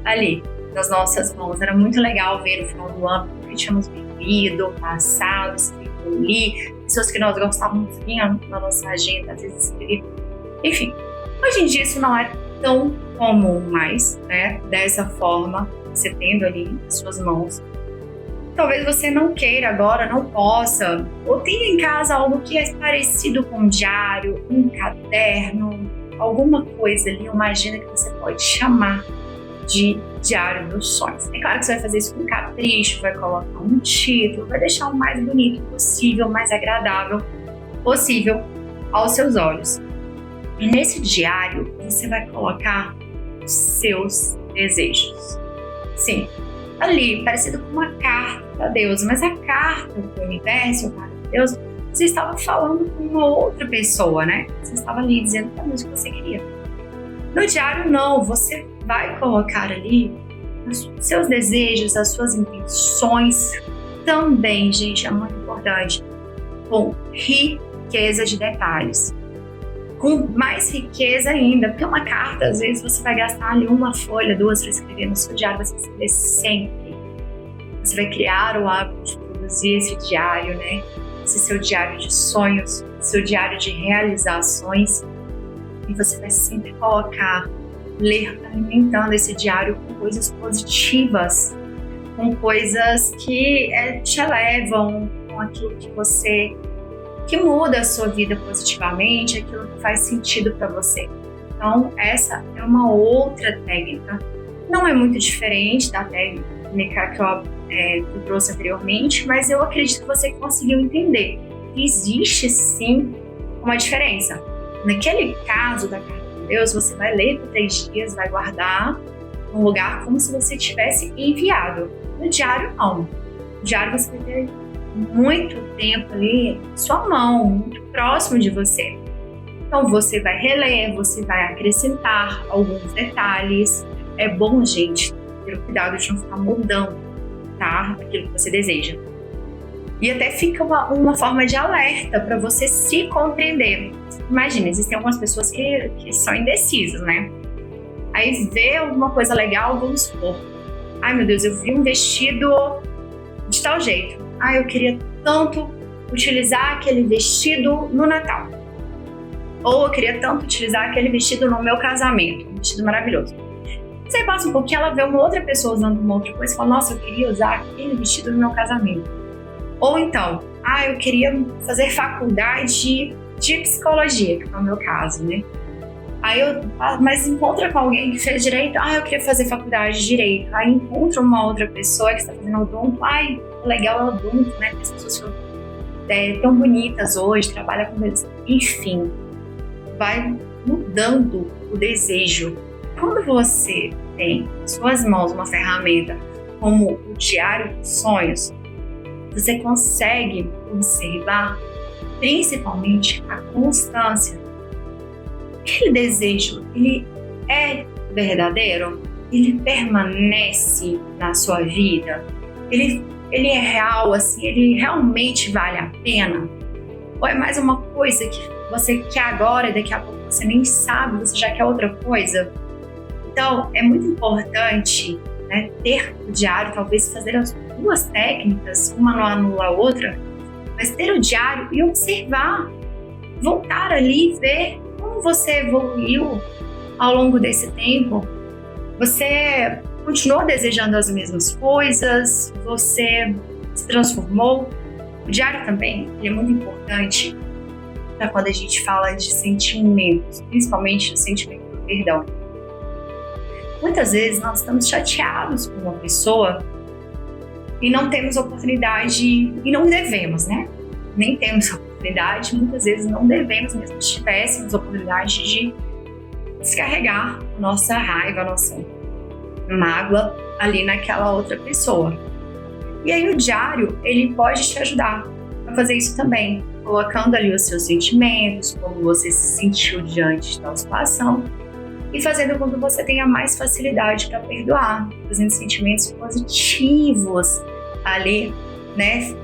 ali nas nossas mãos. Era muito legal ver no final do ano o que tínhamos vivido, passado, escrito ali, pessoas que nós gostávamos vinham na nossa agenda, às vezes escrever. Enfim, hoje em dia isso não é tão comum mais, né? Dessa forma, você tendo ali nas suas mãos. Talvez você não queira agora, não possa, ou tenha em casa algo que é parecido com um diário, um caderno, alguma coisa ali, uma agenda que você pode chamar de diário dos sonhos. É claro que você vai fazer isso com capricho, vai colocar um título, vai deixar o mais bonito possível, mais agradável possível aos seus olhos. E nesse diário, você vai colocar os seus desejos. Sim, ali, parecido com uma carta para Deus, mas a carta do universo, a carta de Deus, você estava falando com uma outra pessoa, né? Você estava ali dizendo para Deus o que você queria. No diário, não, você vai colocar ali os seus desejos, as suas intenções, também, gente, é muito importante, com riqueza de detalhes. Com mais riqueza ainda, porque uma carta, às vezes, você vai gastar ali uma folha, duas para escrever no seu diário, você vai escrever sempre. Você vai criar o hábito de produzir esse diário, né? Esse seu diário de sonhos, seu diário de realizações. E você vai sempre colocar, ler, alimentando esse diário com coisas positivas, com coisas que te elevam, com aquilo que muda a sua vida positivamente, aquilo que faz sentido para você. Então, essa é uma outra técnica. Não é muito diferente da técnica que eu trouxe anteriormente, mas eu acredito que você conseguiu entender. Existe, sim, uma diferença. Naquele caso da carta de Deus, você vai ler por 3 dias, vai guardar num lugar como se você tivesse enviado. No diário, não. No diário, você vai ter muito tempo ali em sua mão, muito próximo de você. Então você vai reler, você vai acrescentar alguns detalhes. É bom, gente, ter o cuidado de não ficar mudando, tá? Aquilo que você deseja. E até fica uma forma de alerta para você se compreender. Imagina, existem algumas pessoas que são indecisas, né? Aí vê alguma coisa legal, vamos supor. Ai, meu Deus, eu vi um vestido de tal jeito. Eu queria tanto utilizar aquele vestido no Natal. Ou eu queria tanto utilizar aquele vestido no meu casamento. Um vestido maravilhoso. Você passa um pouquinho, ela vê uma outra pessoa usando uma outra coisa e fala, nossa, eu queria usar aquele vestido no meu casamento. Ou então, eu queria fazer faculdade de psicologia, que é o meu caso, né? Mas encontra com alguém que fez direito, eu queria fazer faculdade de direito. Aí encontra uma outra pessoa que está fazendo odonto, legal é odonto, né? As pessoas são tão bonitas hoje, trabalham com eles. Enfim, vai mudando o desejo. Quando você tem em suas mãos uma ferramenta como o Diário dos Sonhos, você consegue observar principalmente a constância. Aquele desejo, ele é verdadeiro? Ele permanece na sua vida? Ele ele é real, assim, ele realmente vale a pena? Ou é mais uma coisa que você quer agora e daqui a pouco você nem sabe, você já quer outra coisa? Então, é muito importante, né, ter o diário, talvez fazer as duas técnicas, uma não anula a outra, mas ter o diário e observar, voltar ali e ver como você evoluiu ao longo desse tempo. Você continuou desejando as mesmas coisas? Você se transformou? O diário também ele é muito importante para quando a gente fala de sentimentos, principalmente o sentimento do perdão. Muitas vezes nós estamos chateados com uma pessoa e não temos oportunidade, e não devemos, né? Nem temos oportunidade, muitas vezes não devemos, mesmo se tivéssemos oportunidade de descarregar a nossa raiva, a nossa mágoa ali naquela outra pessoa. E aí o diário, ele pode te ajudar a fazer isso também, colocando ali os seus sentimentos, como você se sentiu diante de tal situação, e fazendo com que você tenha mais facilidade para perdoar, fazendo sentimentos positivos ali, né?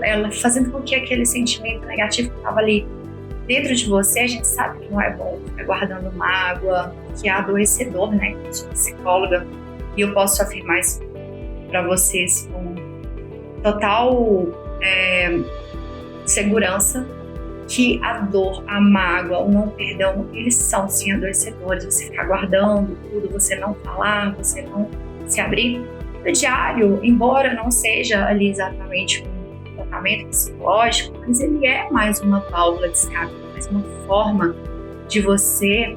Ela fazendo com que aquele sentimento negativo que estava ali dentro de você, a gente sabe que não é bom ficar guardando mágoa, que é adoecedor, né? Eu sou psicóloga e eu posso afirmar isso para vocês com total segurança, que a dor, a mágoa, o não perdão, eles são sim adoecedores. Você ficar guardando tudo, você não falar, você não se abrir. O diário, embora não seja ali exatamente um tratamento psicológico, mas ele é mais uma válvula de escape, mais uma forma de você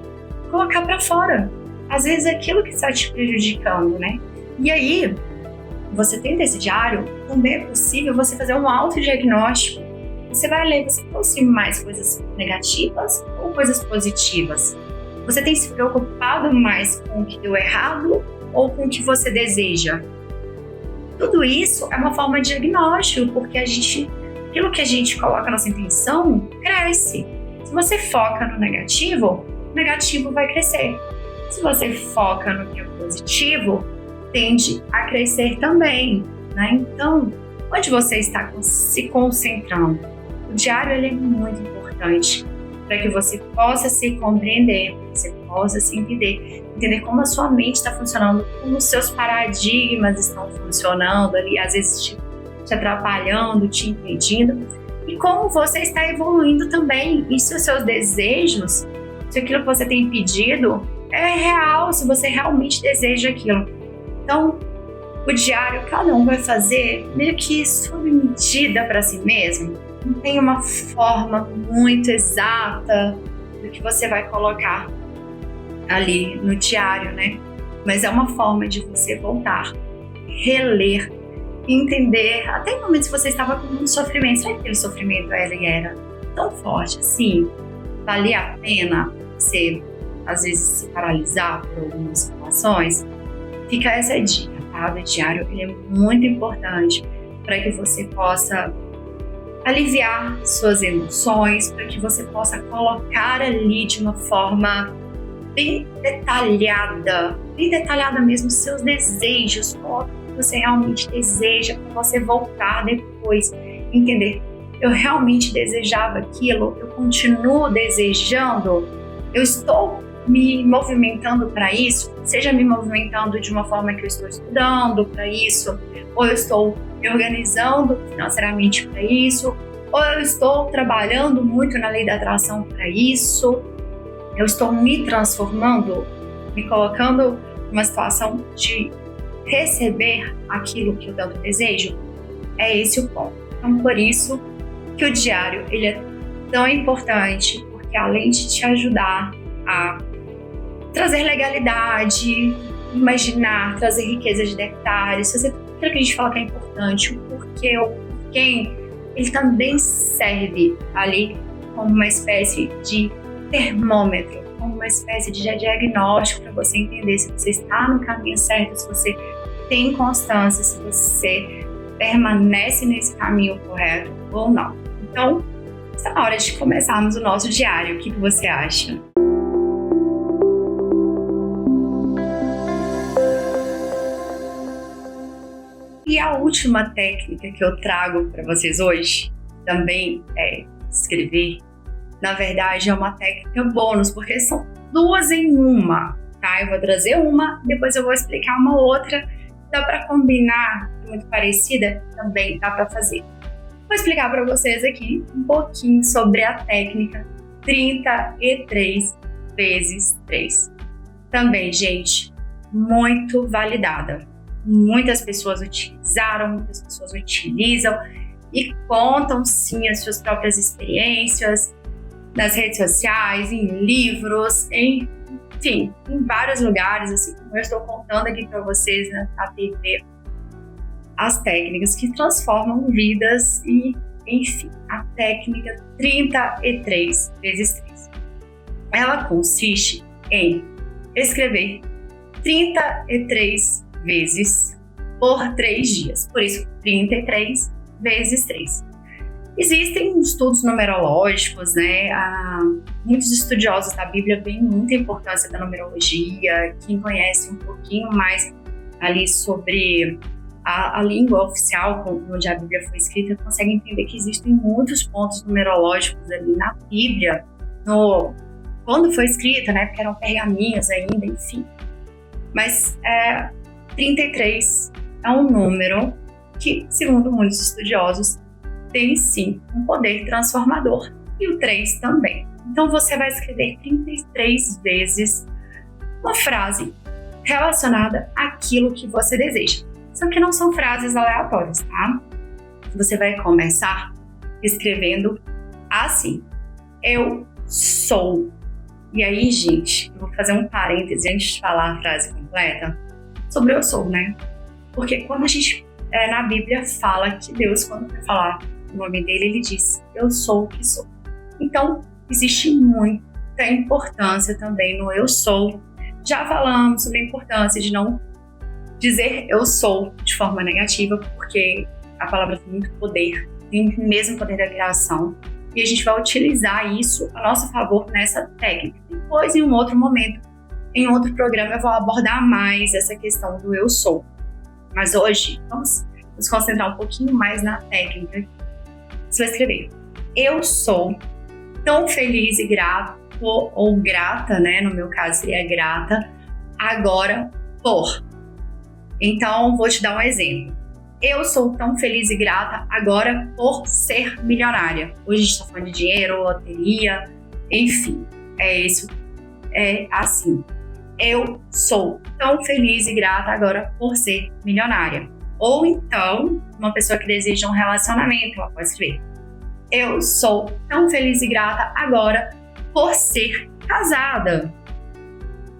colocar para fora, às vezes, aquilo que está te prejudicando, né? E aí, você tendo esse diário, também é possível você fazer um autodiagnóstico. Você vai ler, você trouxe mais coisas negativas ou coisas positivas? Você tem se preocupado mais com o que deu errado ou com o que você deseja? Tudo isso é uma forma de diagnóstico, porque aquilo que a gente coloca nossa intenção cresce. Se você foca no negativo, o negativo vai crescer. Se você foca no que é positivo, tende a crescer também, né? Então, onde você está se concentrando? O diário ele é muito importante para que você possa se compreender, você possa se entender como a sua mente está funcionando, como os seus paradigmas estão funcionando ali, às vezes te atrapalhando, te impedindo, e como você está evoluindo também, e se os seus desejos, se aquilo que você tem pedido é real, se você realmente deseja aquilo. Então, o diário, cada um vai fazer meio que sob medida para si mesmo. Não tem uma forma muito exata do que você vai colocar ali no diário, né? Mas é uma forma de você voltar, reler, entender, até em momentos que você estava com muito sofrimento. Será que aquele sofrimento ele era tão forte assim? Valia a pena você, às vezes, se paralisar por algumas situações? Fica essa dica, tá? O diário ele é muito importante para que você possa aliviar suas emoções, para que você possa colocar ali de uma forma bem detalhada mesmo seus desejos, o que você realmente deseja, para você voltar depois, entender, eu realmente desejava aquilo, eu continuo desejando, eu estou me movimentando para isso, seja me movimentando de uma forma que eu estou estudando para isso, ou eu estou me organizando financeiramente para isso, ou eu estou trabalhando muito na lei da atração para isso, eu estou me transformando, me colocando numa situação de receber aquilo que eu tanto desejo. É esse o ponto. Então, por isso que o diário ele é tão importante, porque além de te ajudar a trazer legalidade, imaginar, trazer riqueza de detalhes, fazer aquilo que a gente fala que é importante, o porquê, o porquê, ele também serve ali como uma espécie de termômetro, como uma espécie de diagnóstico para você entender se você está no caminho certo, se você tem constância, se você permanece nesse caminho correto ou não. Então, está na hora de começarmos o nosso diário. O que você acha? E a última técnica que eu trago para vocês hoje também é escrever. Na verdade, é uma técnica bônus, porque são 2 em 1, tá? Eu vou trazer uma, depois eu vou explicar uma outra. Dá para combinar, muito parecida, também dá para fazer. Vou explicar para vocês aqui um pouquinho sobre a técnica 33 vezes 3. Também, gente, muito validada. Muitas pessoas utilizaram, muitas pessoas utilizam e contam sim as suas próprias experiências nas redes sociais, em livros, enfim, em vários lugares, assim como eu estou contando aqui para vocês na TV, as técnicas que transformam vidas e, enfim, a técnica 33 vezes 3. Ela consiste em escrever 33 vezes por 3 dias, por isso 33 vezes 3. Existem estudos numerológicos, né? Muitos estudiosos da Bíblia veem muita importância da numerologia. Quem conhece um pouquinho mais ali sobre a língua oficial onde a Bíblia foi escrita consegue entender que existem muitos pontos numerológicos ali na Bíblia, quando foi escrita, né? Porque eram pergaminhos ainda, enfim. Mas 33 é um número que, segundo muitos estudiosos, tem sim um poder transformador, e o 3 também. Então você vai escrever 33 vezes uma frase relacionada àquilo que você deseja. Só que não são frases aleatórias, tá? Você vai começar escrevendo assim: eu sou. E aí, gente, eu vou fazer um parêntese antes de falar a frase completa sobre eu sou, né? Porque quando a gente na Bíblia fala que Deus, quando vai falar o nome dele, ele diz: eu sou o que sou. Então, existe muita importância também no eu sou. Já falamos sobre a importância de não dizer eu sou de forma negativa, porque a palavra tem muito poder, tem o mesmo poder da criação, e a gente vai utilizar isso a nosso favor nessa técnica. Depois, em um outro momento, em outro programa, eu vou abordar mais essa questão do eu sou. Mas hoje, vamos nos concentrar um pouquinho mais na técnica. Você vai escrever: eu sou tão feliz e grato, ou grata, né? No meu caso seria grata, agora por. Então, vou te dar um exemplo. Eu sou tão feliz e grata agora por ser milionária. Hoje a gente está falando de dinheiro, loteria, enfim, é assim. Eu sou tão feliz e grata agora por ser milionária. Ou então, uma pessoa que deseja um relacionamento, ela pode escrever: eu sou tão feliz e grata agora por ser casada.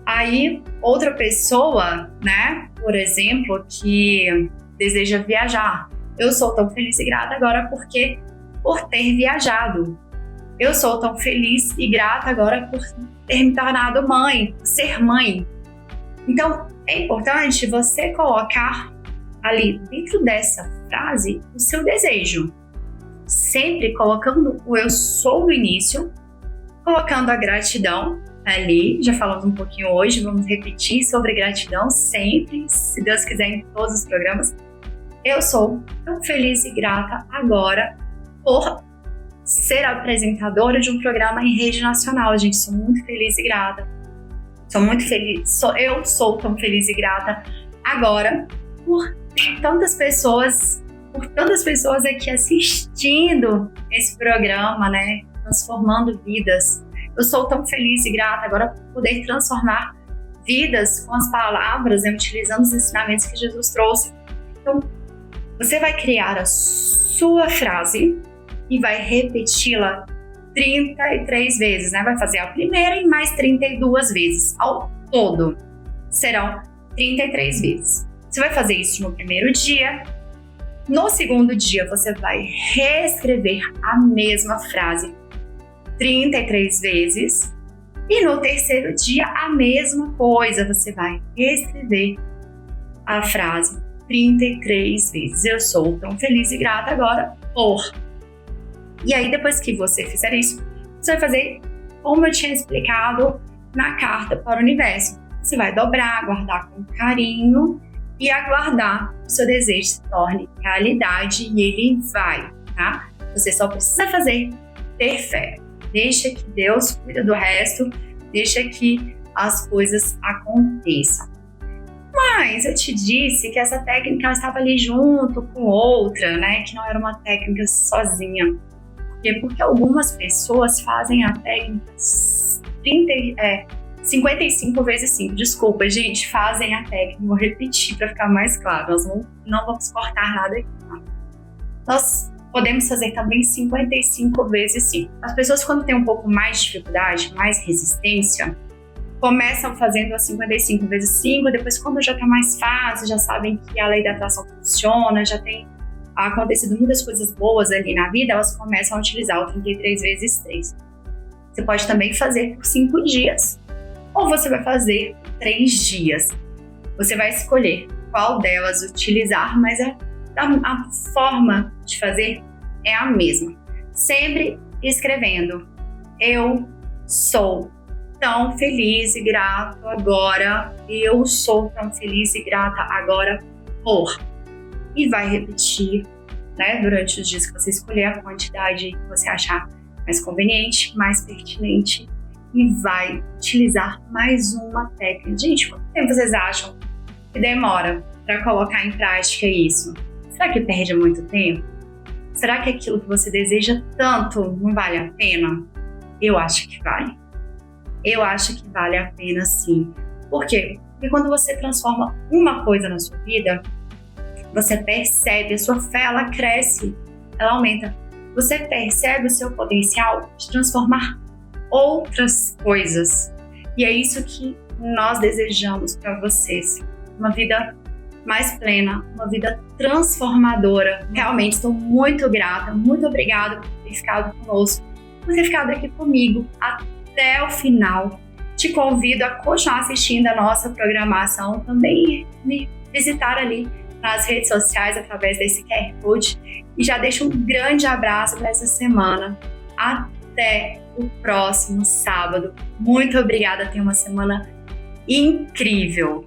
Aí, outra pessoa, né, por exemplo, que deseja viajar: eu sou tão feliz e grata agora por ter viajado. Eu sou tão feliz e grata agora por ter me tornado mãe, por ser mãe. Então, é importante você colocar ali dentro dessa frase o seu desejo, sempre colocando o eu sou no início, colocando a gratidão ali. Já falamos um pouquinho hoje, vamos repetir sobre gratidão sempre, se Deus quiser, em todos os programas. Eu sou tão feliz e grata agora por ser apresentadora de um programa em rede nacional. Gente, sou muito feliz e grata. Sou muito feliz. Eu sou tão feliz e grata agora por tantas pessoas aqui assistindo esse programa, né? Transformando vidas. Eu sou tão feliz e grata agora por poder transformar vidas com as palavras, né? Utilizando os ensinamentos que Jesus trouxe. Então, você vai criar a sua frase e vai repeti-la 33 vezes, né? Vai fazer a primeira e mais 32 vezes. Ao todo, serão 33 vezes. Você vai fazer isso no primeiro dia. No segundo dia, você vai reescrever a mesma frase 33 vezes. E no terceiro dia, a mesma coisa. Você vai reescrever a frase 33 vezes. Eu sou tão feliz e grata agora por. E aí, depois que você fizer isso, você vai fazer como eu tinha explicado na carta para o universo. Você vai dobrar, guardar com carinho e aguardar que o seu desejo se torne realidade, e ele vai, tá? Você só precisa ter fé. Deixa que Deus cuida do resto, deixa que as coisas aconteçam. Mas eu te disse que essa técnica estava ali junto com outra, né? Que não era uma técnica sozinha. Por quê? Porque algumas pessoas fazem a técnica 55 vezes 5. Desculpa, gente, fazem a técnica. Vou repetir para ficar mais claro. Nós não vamos cortar nada aqui, tá? Nós podemos fazer também 55 vezes 5. As pessoas, quando têm um pouco mais de dificuldade, mais resistência, começam fazendo a 55 vezes 5, depois quando já está mais fácil, já sabem que a lei da atração funciona, já tem acontecido muitas coisas boas ali na vida, elas começam a utilizar o 33 vezes 3. Você pode também fazer por 5 dias, ou você vai fazer por 3 dias. Você vai escolher qual delas utilizar, mas a forma de fazer é a mesma. Sempre escrevendo: eu sou tão feliz e grato agora, eu sou tão feliz e grata agora por. E vai repetir, né, durante os dias que você escolher a quantidade que você achar mais conveniente, mais pertinente, e vai utilizar mais uma técnica. Gente, quanto tempo vocês acham que demora para colocar em prática isso? Será que perde muito tempo? Será que aquilo que você deseja tanto não vale a pena? Eu acho que vale. Eu acho que vale a pena sim. Por quê? Porque quando você transforma uma coisa na sua vida, você percebe, a sua fé, ela cresce, ela aumenta. Você percebe o seu potencial de transformar outras coisas. E é isso que nós desejamos para vocês. Uma vida mais plena, uma vida transformadora. Realmente estou muito grata, muito obrigada por ter ficado conosco, por ter ficado aqui comigo até o final. Te convido a continuar assistindo a nossa programação, também me visitar ali nas redes sociais através desse QR Code, e já deixo um grande abraço para essa semana. Até o próximo sábado. Muito obrigada, tenha uma semana incrível.